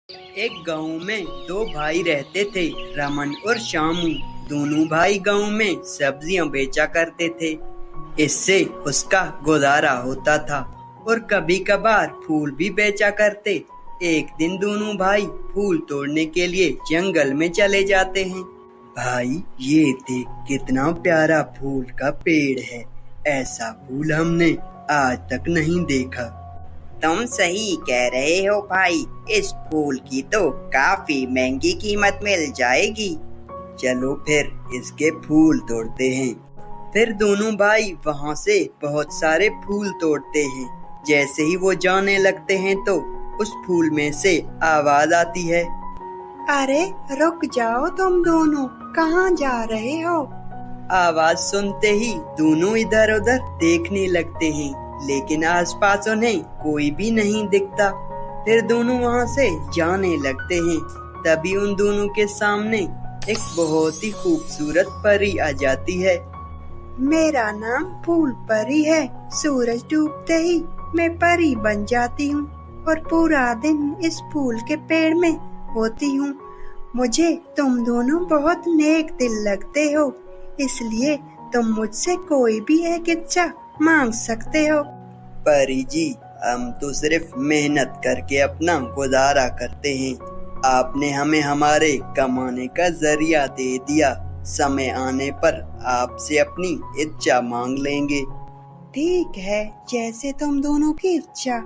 एक गांव में दो भाई रहते थे, रमन और शामू। दोनों भाई गांव में सब्जियां बेचा करते थे। इससे उसका गुजारा होता था और कभी कभार फूल भी बेचा करते। एक दिन दोनों भाई फूल तोड़ने के लिए जंगल में चले जाते हैं। भाई, ये देख कितना प्यारा फूल का पेड़ है। ऐसा फूल हमने आज तक नहीं देखा। तुम सही कह रहे हो भाई, इस फूल की तो काफी महंगी कीमत मिल जाएगी। चलो फिर इसके फूल तोड़ते हैं। फिर दोनों भाई वहां से बहुत सारे फूल तोड़ते हैं। जैसे ही वो जाने लगते हैं तो उस फूल में से आवाज आती है। अरे रुक जाओ, तुम दोनों कहाँ जा रहे हो? आवाज सुनते ही दोनों इधर उधर देखने लगते हैं, लेकिन आसपास उन्हें कोई भी नहीं दिखता। फिर दोनों वहां से जाने लगते हैं। तभी उन दोनों के सामने एक बहुत ही खूबसूरत परी आ जाती है। मेरा नाम फूल परी है। सूरज डूबते ही मैं परी बन जाती हूँ और पूरा दिन इस फूल के पेड़ में होती हूँ। मुझे तुम दोनों बहुत नेक दिल लगते हो, इसलिए तुम मुझसे कोई भी एक इच्छा मांग सकते हो। परी जी, हम तो सिर्फ मेहनत करके अपना गुजारा करते हैं। आपने हमें हमारे कमाने का जरिया दे दिया। समय आने पर आपसे अपनी इच्छा मांग लेंगे। ठीक है, जैसे तुम दोनों की इच्छा।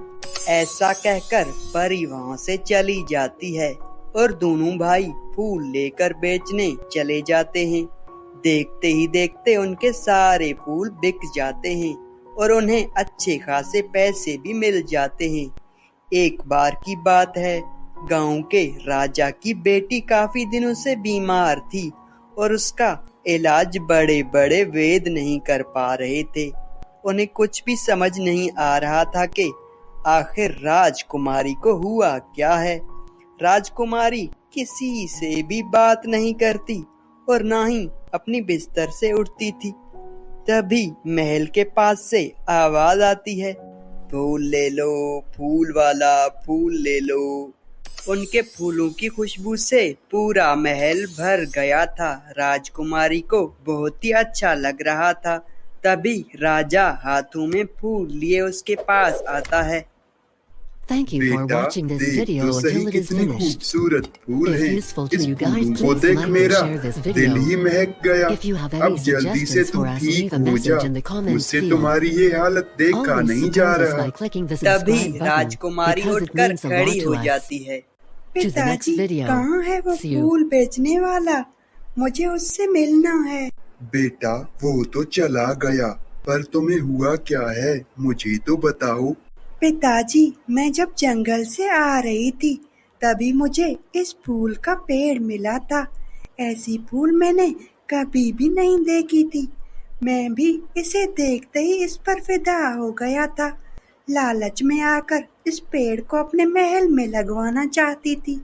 ऐसा कहकर परी वहाँ से चली जाती है और दोनों भाई फूल लेकर बेचने चले जाते हैं। देखते ही देखते उनके सारे फूल बिक जाते हैं और उन्हें अच्छे खासे पैसे भी मिल जाते हैं। एक बार की बात है, गांव के राजा की बेटी काफी दिनों से बीमार थी और उसका इलाज बड़े बड़े वैद्य नहीं कर पा रहे थे। उन्हें कुछ भी समझ नहीं आ रहा था कि आखिर राजकुमारी को हुआ क्या है। राजकुमारी किसी से भी बात नहीं करती और ना ही अपनी बिस्तर से उठती थी। तभी महल के पास से आवाज आती है, फूल ले लो, फूल वाला फूल ले लो। उनके फूलों की खुशबू से पूरा महल भर गया था। राजकुमारी को बहुत ही अच्छा लग रहा था। तभी राजा हाथों में फूल लिए उसके पास आता है। Thank you for बेटा, watching this देख video तो सही until it is कितने finished. खूबसूरत फूल If हैं। useful to इस you guys, फूलों को please देख like and मेरा share this दिल video. ही महक गया। If you have अब any जल्दी से suggestions तू for us, ठीक leave a हो जा। message in the comments मुझसे field. तुम्हारी ये हालत देखा Always नहीं जा support us रहा। by clicking the तभी subscribe button Rajkumari because it उठकर means a lot खड़ी to हो us. जाती है। To the next पिताजी, video. कहाँ है वो See you. फूल बेचने वाला? मुझे उससे मिलना है। बेटा, वो तो चला गया, पर तुम्हें हुआ क्या है, मुझे तो बताओ। पिताजी, मैं जब जंगल से आ रही थी तभी मुझे इस फूल का पेड़ मिला था। ऐसी फूल मैंने कभी भी नहीं देखी थी। मैं भी इसे देखते ही इस पर फिदा हो गया था। लालच में आकर इस पेड़ को अपने महल में लगवाना चाहती थी,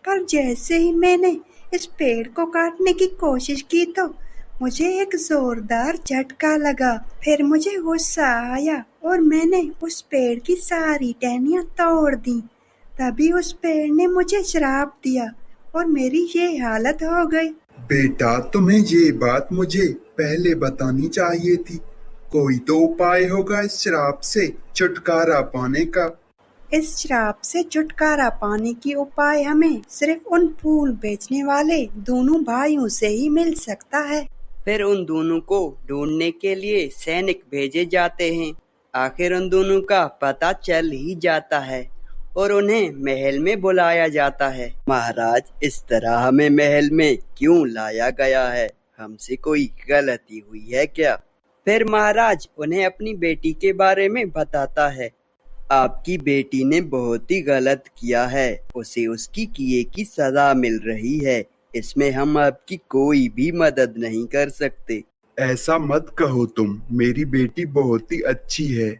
पर जैसे ही मैंने इस पेड़ को काटने की कोशिश की तो मुझे एक जोरदार झटका लगा। फिर मुझे गुस्सा आया और मैंने उस पेड़ की सारी टहनियां तोड़ दी। तभी उस पेड़ ने मुझे श्राप दिया और मेरी ये हालत हो गई। बेटा, तुम्हें ये बात मुझे पहले बतानी चाहिए थी। कोई तो उपाय होगा इस श्राप से छुटकारा पाने का। इस श्राप से छुटकारा पाने की उपाय हमें सिर्फ उन फूल बेचने वाले दोनों भाइयों से ही मिल सकता है। फिर उन दोनों को ढूंढने के लिए सैनिक भेजे जाते हैं। आखिर उन दोनों का पता चल ही जाता है और उन्हें महल में बुलाया जाता है। महाराज, इस तरह हमें महल में क्यों लाया गया है? हमसे कोई गलती हुई है क्या? फिर महाराज उन्हें अपनी बेटी के बारे में बताता है। आपकी बेटी ने बहुत ही गलत किया है। उसे उसकी किए की सजा मिल रही है। इसमें हम आपकी कोई भी मदद नहीं कर सकते। ऐसा मत कहो तुम, मेरी बेटी बहुत ही अच्छी है।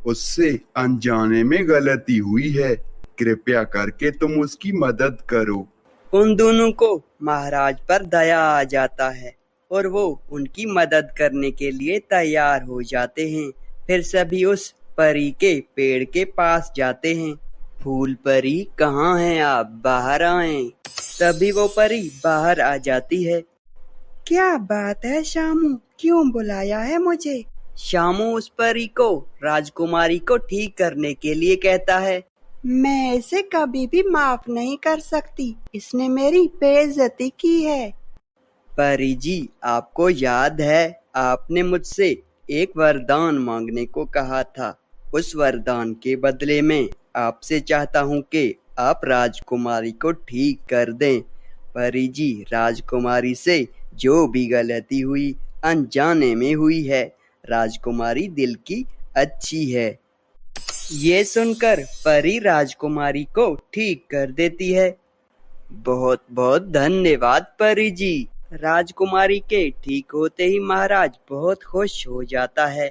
उससे अनजाने में गलती हुई है। कृपया करके तुम उसकी मदद करो। उन दोनों को महाराज पर दया आ जाता है और वो उनकी मदद करने के लिए तैयार हो जाते हैं। फिर सभी उस परी के पेड़ के पास जाते हैं। फूल परी कहाँ हैं आप, बाहर आएं। तभी वो परी बाहर आ जाती है। क्या बात है शामू, क्यों बुलाया है मुझे? शामू उस परी को राजकुमारी को ठीक करने के लिए कहता है। मैं इसे कभी भी माफ नहीं कर सकती, इसने मेरी बेइज्जती की है। परी जी, आपको याद है आपने मुझसे एक वरदान मांगने को कहा था। उस वरदान के बदले में आपसे चाहता हूँ कि आप राजकुमारी को ठीक कर दें। परी जी, राजकुमारी से जो भी गलती हुई अनजाने में हुई है। राजकुमारी दिल की अच्छी है। ये सुनकर परी राजकुमारी को ठीक कर देती है। बहुत बहुत धन्यवाद परी जी। राजकुमारी के ठीक होते ही महाराज बहुत खुश हो जाता है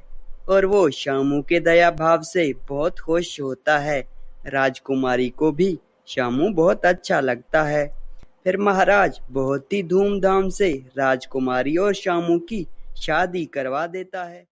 और वो शामू के दया भाव से बहुत खुश होता है। राजकुमारी को भी शामू बहुत अच्छा लगता है। फिर महाराज बहुत ही धूमधाम से राजकुमारी और शामू की शादी करवा देता है।